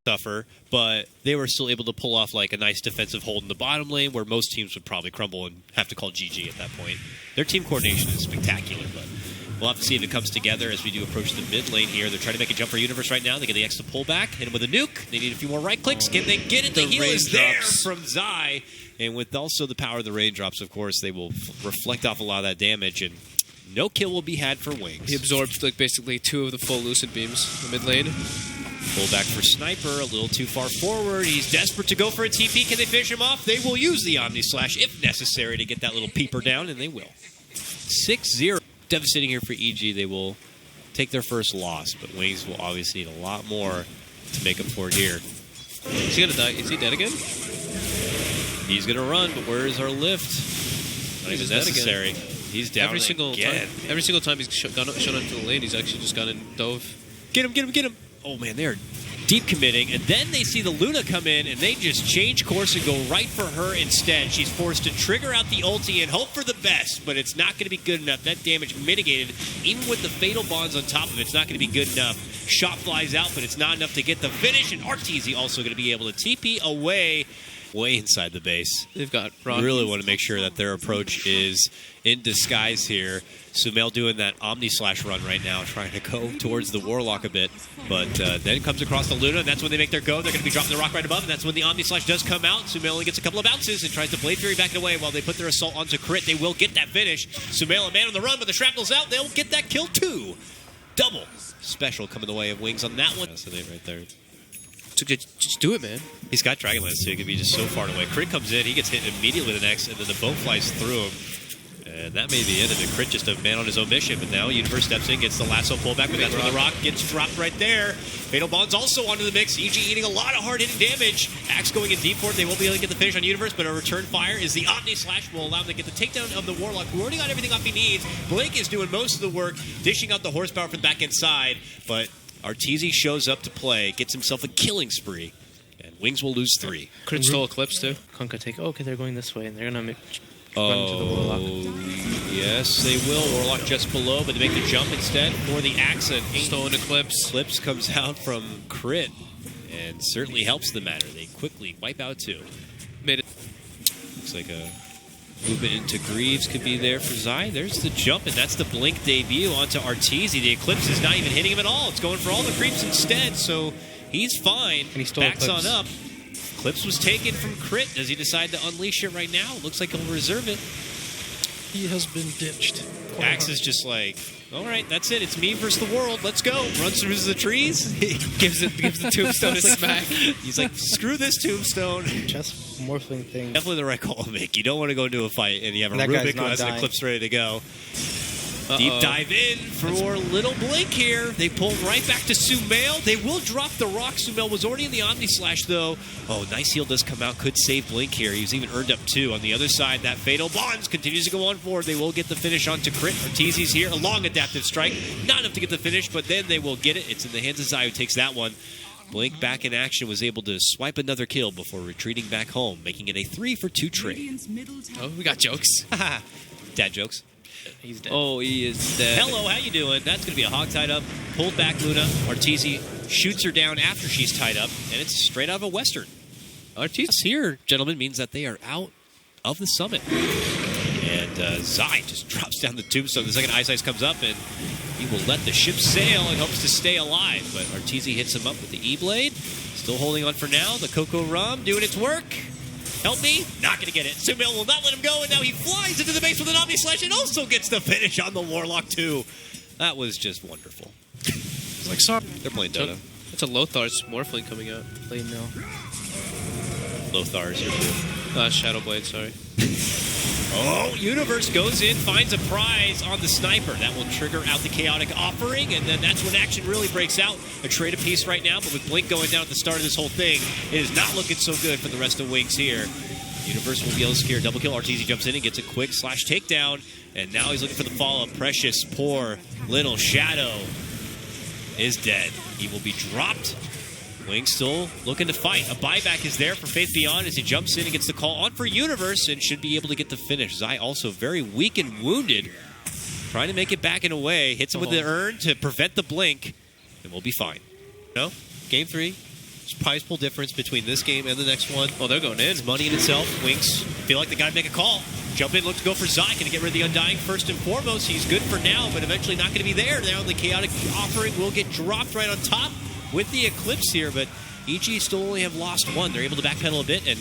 tougher, but they were still able to pull off like a nice defensive hold in the bottom lane where most teams would probably crumble and have to call GG at that point. Their team coordination is spectacular, but we'll have to see if it comes together as we do approach the mid lane here. They're trying to make a jump for Universe right now. They get the X to pull back, hit him with a nuke. They need a few more right clicks. Can they get it? The heal is there from Zai. And with also the power of the raindrops, of course, they will reflect off a lot of that damage, and no kill will be had for Wings. He absorbed like basically 2 of the full Lucid beams in the mid lane. Pull back for Sniper, a little too far forward. He's desperate to go for a TP. Can they finish him off? They will use the Omni Slash if necessary to get that little peeper down, and they will. 6-0. Devastating here for EG. They will take their first loss, but Wings will obviously need a lot more to make up for it here. Is he gonna die? Is he dead again? He's gonna run, but where is our lift? Not even necessary. He's down every single again. time. Every single time he's shown into the lane, he's actually just gone and dove. Get him, get him, get him. Oh man, they're deep committing, and then they see the Luna come in, and they just change course and go right for her instead. She's forced to trigger out the ulti and hope for the best, but it's not going to be good enough. That damage mitigated, even with the fatal bonds on top of it, it's not going to be good enough. Shot flies out, but it's not enough to get the finish, and Arteezy also going to be able to TP away way inside the base. They've got Rock. Really want to make sure that their approach is in disguise here. Sumail doing that Omni Slash run right now, trying to go towards the Warlock a bit, but then comes across the Luna, and that's when they make their go. They're going to be dropping the rock right above, and that's when the Omni Slash does come out. Sumail only gets a couple of bounces and tries to Blade Fury back it away while they put their assault onto crit. They will get that finish. Sumail a man on the run, but the shrapnel's out. They'll get that kill too. Double special coming the way of Wings on that one. So they right there. Just do it, man. He's got Dragonlance, so he can be just so far away. Crit comes in, he gets hit immediately the next, and then the boat flies through him. And that may be it, and the Crit just a man on his own mission. But now Universe steps in, gets the lasso pullback, but that's where the rock gets dropped right there. Fatal Bonds also onto the mix. EG eating a lot of hard-hitting damage. Axe going in deep for it. They won't be able to get the finish on Universe, but a return fire is the Omni Slash will allow them to get the takedown of the Warlock, who already got everything off he needs. Blink is doing most of the work, dishing out the horsepower from the back end side, but Arteezy shows up to play, gets himself a killing spree, and Wings will lose 3. Crit stole Eclipse too. Konka take. Oh, okay, they're going this way, and they're gonna run into the Warlock. Yes, they will. Warlock just below, but they make the jump instead for the Axe. And stolen Eclipse. Eclipse comes out from Crit, and certainly helps the matter. They quickly wipe out 2. Made it. Looks like a movement into Greaves could be there for Zai. There's the jump, and that's the Blink debut onto Arteezy. The Eclipse is not even hitting him at all. It's going for all the creeps instead, so he's fine. And he stole Backs Eclipse. on up. Eclipse was taken from Crit. Does he decide to unleash it right now? Looks like he'll reserve it. He has been ditched. Axe is just like, all right, that's it. It's me versus the world. Let's go. Runs through the trees. gives the tombstone a smack. He's like, screw this tombstone. Chest morphling thing. Definitely the right call to make. You don't want to go into a fight and you have a That guy's Rubik who not has an dying. Eclipse ready to go. Deep dive in for little Blink here. They pull right back to Sumail. They will drop the rock. Sumail was already in the Omni Slash, though. Oh, nice heal does come out. Could save Blink here. He's even earned up 2. On the other side, that Fatal Bonds continues to go on forward. They will get the finish onto Crit. Arteezy's here. A long adaptive strike. Not enough to get the finish, but then they will get it. It's in the hands of Zai, who takes that one. Blink back in action, was able to swipe another kill before retreating back home, making it a 3-for-2 trade. Oh, we got jokes. Dad jokes. He's dead. Oh, he is dead. Hello, how you doing? That's going to be a hog tied up. Pulled back Luna. Arteezy shoots her down after she's tied up, and it's straight out of a Western. Arteezy here, gentlemen, means that they are out of the summit. And Zai just drops down the tombstone. The second iceice comes up, and he will let the ship sail and hopes to stay alive. But Arteezy hits him up with the E-Blade. Still holding on for now. The Coco Rum doing its work. Help me. Not going to get it. Sumail will not let him go, and now he flies into the base with an Omni Slash and also gets the finish on the Warlock, too. That was just wonderful. It's like Sop. They're playing Dota. That's a Lothar's Morphling coming out. Play mill. Lothar's here. Shadow Blade, sorry. Oh, Universe goes in, finds a prize on the Sniper. That will trigger out the Chaotic Offering, and then that's when action really breaks out. A trade apiece right now, but with Blink going down at the start of this whole thing, it is not looking so good for the rest of Wings here. Universe will be able to secure a double kill. Arteezy jumps in and gets a quick slash takedown, and now he's looking for the follow-up. Precious, poor little Shadow is dead. He will be dropped. Wings still looking to fight. A buyback is there for Faith Beyond as he jumps in and gets the call on for Universe and should be able to get the finish. Zai also very weak and wounded. Trying to make it back and away. Hits him with the urn to prevent the blink. And we'll be fine. No? Game 3. prize pool difference between this game and the next one. Oh, they're going in. It's money in itself. Winks feel like they got to make a call. Jump in, look to go for Zai. Going to get rid of the Undying first and foremost. He's good for now, but eventually not going to be there. Now the Chaotic Offering will get dropped right on top with the Eclipse here, but EG still only have lost one. They're able to backpedal a bit, and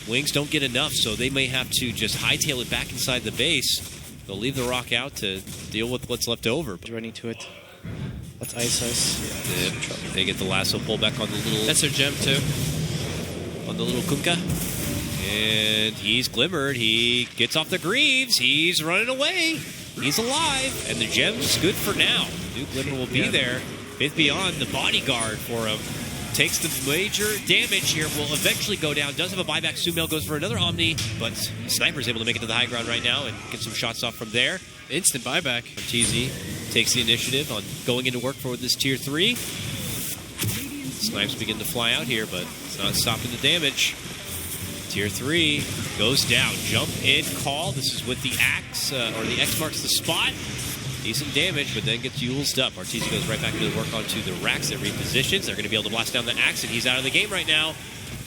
Wings don't get enough, so they may have to just hightail it back inside the base. They'll leave the rock out to deal with what's left over. Running to it. That's iceice. They get the lasso pull back on the little... That's their gem, too. On the little Kunkka. And he's glimmered. He gets off the Greaves. He's running away. He's alive. And the gem's good for now. New Glimmer will be there. Fifth Beyond, the bodyguard for him. Takes the major damage here. Will eventually go down. Does have a buyback. Sumail goes for another Omni. But Sniper's able to make it to the high ground right now and get some shots off from there. Instant buyback. Arteezy takes the initiative on going into work for this Tier 3. Snipes begin to fly out here, but it's not stopping the damage. Tier 3 goes down. Jump in, call. This is with the axe, or the X marks the spot. Decent damage, but then gets Yulesed up. Arteezy goes right back into work onto the racks that repositions. They're going to be able to blast down the axe, and he's out of the game right now.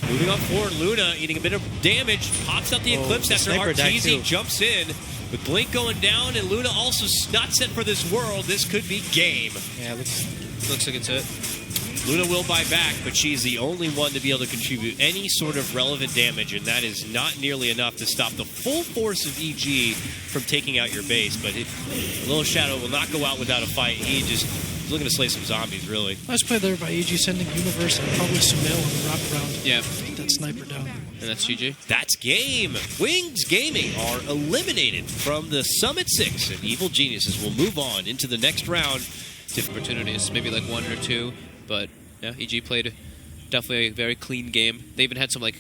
Moving on forward, Luna eating a bit of damage. Pops out the Eclipse after Arteezy jumps in. With Blink going down, and Luna also not set for this world. This could be game. Yeah, Looks like it's it. Luna will buy back, but she's the only one to be able to contribute any sort of relevant damage, and that is not nearly enough to stop the full force of EG from taking out your base. But Little Shadow will not go out without a fight. He's looking to slay some zombies, really. Nice play there by EG, sending Universe and probably Sumail on the wrap around. Yeah. Take that sniper down. And that's GG. That's game. Wings Gaming are eliminated from the Summit 6, and Evil Geniuses will move on into the next round. Opportunities, maybe like one or two, but yeah, EG played definitely a very clean game. They even had some like